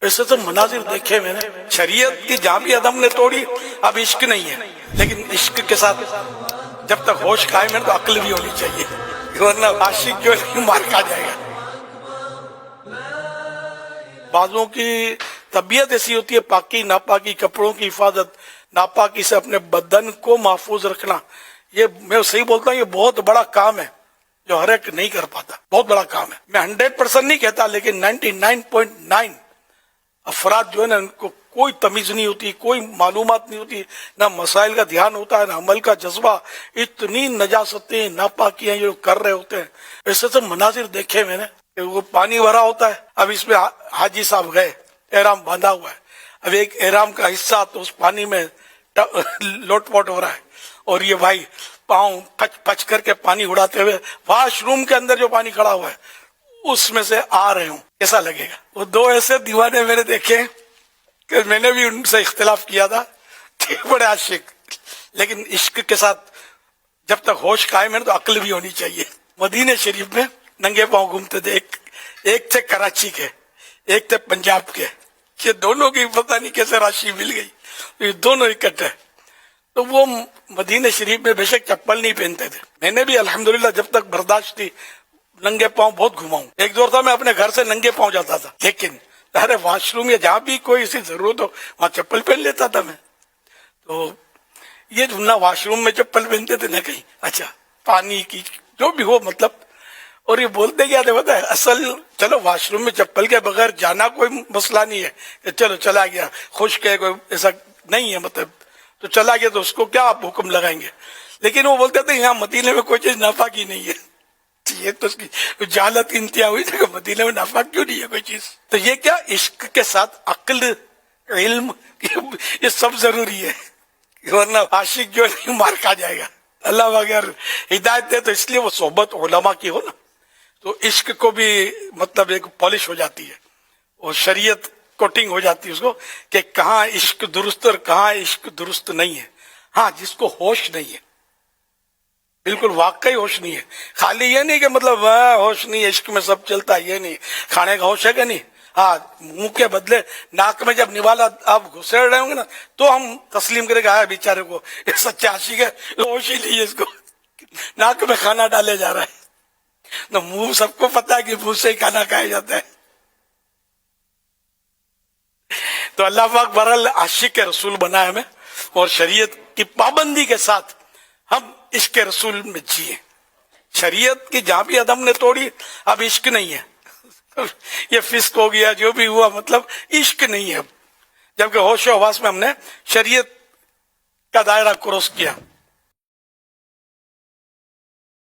ویسے تو مناظر دیکھے میں نے، شریعت کی جہاں بھی عدم نے توڑی، اب عشق نہیں ہے، لیکن عشق کے ساتھ جب تک ہوش قائم ہے تو عقل بھی ہونی چاہیے، ورنہ عاشق جو ہے مار کھا جائے گا۔ بعضوں کی طبیعت ایسی ہوتی ہے، پاکی ناپاکی، کپڑوں کی حفاظت، ناپاکی سے اپنے بدن کو محفوظ رکھنا، یہ میں صحیح بولتا ہوں، یہ بہت بڑا کام ہے جو ہر ایک نہیں کر پاتا، بہت بڑا کام ہے۔ میں 100% نہیں کہتا، لیکن 99.9 افراد جو ہے نا، ان کو کوئی تمیز نہیں ہوتی، کوئی معلومات نہیں ہوتی، نہ مسائل کا دھیان ہوتا ہے، نہ عمل کا جذبہ، اتنی نجاستیں ناپاکیاں جو کر رہے ہوتے ہیں۔ ایسے تو مناظر دیکھے میں نے کہ وہ پانی بھرا ہوتا ہے، اب اس میں حاجی صاحب گئے، احرام باندھا ہوا ہے، اب ایک احرام کا حصہ تو اس پانی میں لوٹ پوٹ ہو رہا ہے، اور یہ بھائی پاؤں پچ پچ کر کے پانی اڑاتے ہوئے واش روم کے اندر جو پانی کھڑا ہوا ہے اس میں سے آ رہے ہوں، کیسا لگے گا؟ وہ دو ایسے دیوانے میں نے دیکھے کہ میں نے بھی ان سے اختلاف کیا تھا کہ بڑے عاشق، لیکن عشق کے ساتھ جب تک ہوش قائم ہے تو عقل بھی ہونی چاہیے۔ مدینہ شریف میں ننگے پاؤں گھومتے تھے، ایک تھے کراچی کے، ایک تھے پنجاب کے، یہ دونوں کی پتہ نہیں کیسے راشی مل گئی، یہ دونوں اکٹھے۔ تو وہ مدینہ شریف میں بے شک چپل نہیں پہنتے تھے، میں نے بھی الحمدللہ جب تک برداشت تھی ننگے پاؤں بہت گھما ہوں۔ ایک دور تھا میں اپنے گھر سے ننگے پاؤں جاتا تھا، لیکن ارے واش روم یا جہاں بھی کوئی ایسی ضرورت ہو وہاں چپل پہن لیتا تھا میں۔ تو یہ نہ واش روم میں چپل پہنتے تھے نہ کہیں، اچھا پانی کی جو بھی ہو مطلب، اور یہ بولتے کیا تھے پتہ ہے، اصل چلو واش روم میں چپل کے بغیر جانا کوئی مسئلہ نہیں ہے کہ چلو چلا گیا، خشک ہے، کوئی ایسا نہیں ہے، مطلب تو چلا گیا تو اس کو کیا آپ حکم لگائیں گے، لیکن وہ بولتے تھے یہاں مدینے میں کوئی چیز ناپاکی نہیں ہے۔ یہ تو اس کی جہالت کی انتہا ہوئی تھی کہ مدینے میں ناپاک کیوں نہیں ہے کوئی چیز۔ تو یہ کیا عشق کے ساتھ عقل، علم، یہ سب ضروری ہے، ورنہ عاشق جو ہے مار کھا جائے گا۔ اللہ اگر ہدایت دے تو اس لیے وہ صحبت علماء کی ہو نا، تو عشق کو بھی مطلب ایک پالش ہو جاتی ہے، اور شریعت کوٹنگ ہو جاتی ہے اس کو کہ کہاں عشق درست اور کہاں عشق درست نہیں ہے۔ ہاں جس کو ہوش نہیں ہے، بالکل واقعی ہوش نہیں ہے، خالی یہ نہیں کہ مطلب ہوش نہیں ہے، عشق میں سب چلتا ہے، یہ نہیں، کھانے کا ہوش ہے کہ نہیں، ہاں منہ کے بدلے ناک میں جب نوالا آپ گھسیڑ رہے ہوں گے نا تو ہم تسلیم کرے گا بیچارے کو یہ سچا عاشق ہے، ہوش ہی نہیں ہے، اس کو ناک میں کھانا ڈالے جا رہا ہے، نہ منہ سب کو پتا ہے کہ منہ سے ہی کھانا کھایا جاتا ہے۔ تو اللہ پاک بہرحال عاشق رسول بنائے ہمیں، اور شریعت کی پابندی کے ساتھ ہم عشق رسول میں جیے۔ شریعت کی جہاں بھی عدم نے توڑی، اب عشق نہیں ہے، یہ فسق ہو گیا، جو بھی ہوا، مطلب عشق نہیں ہے اب، جبکہ ہوش و حواس میں ہم نے شریعت کا دائرہ کراس کیا۔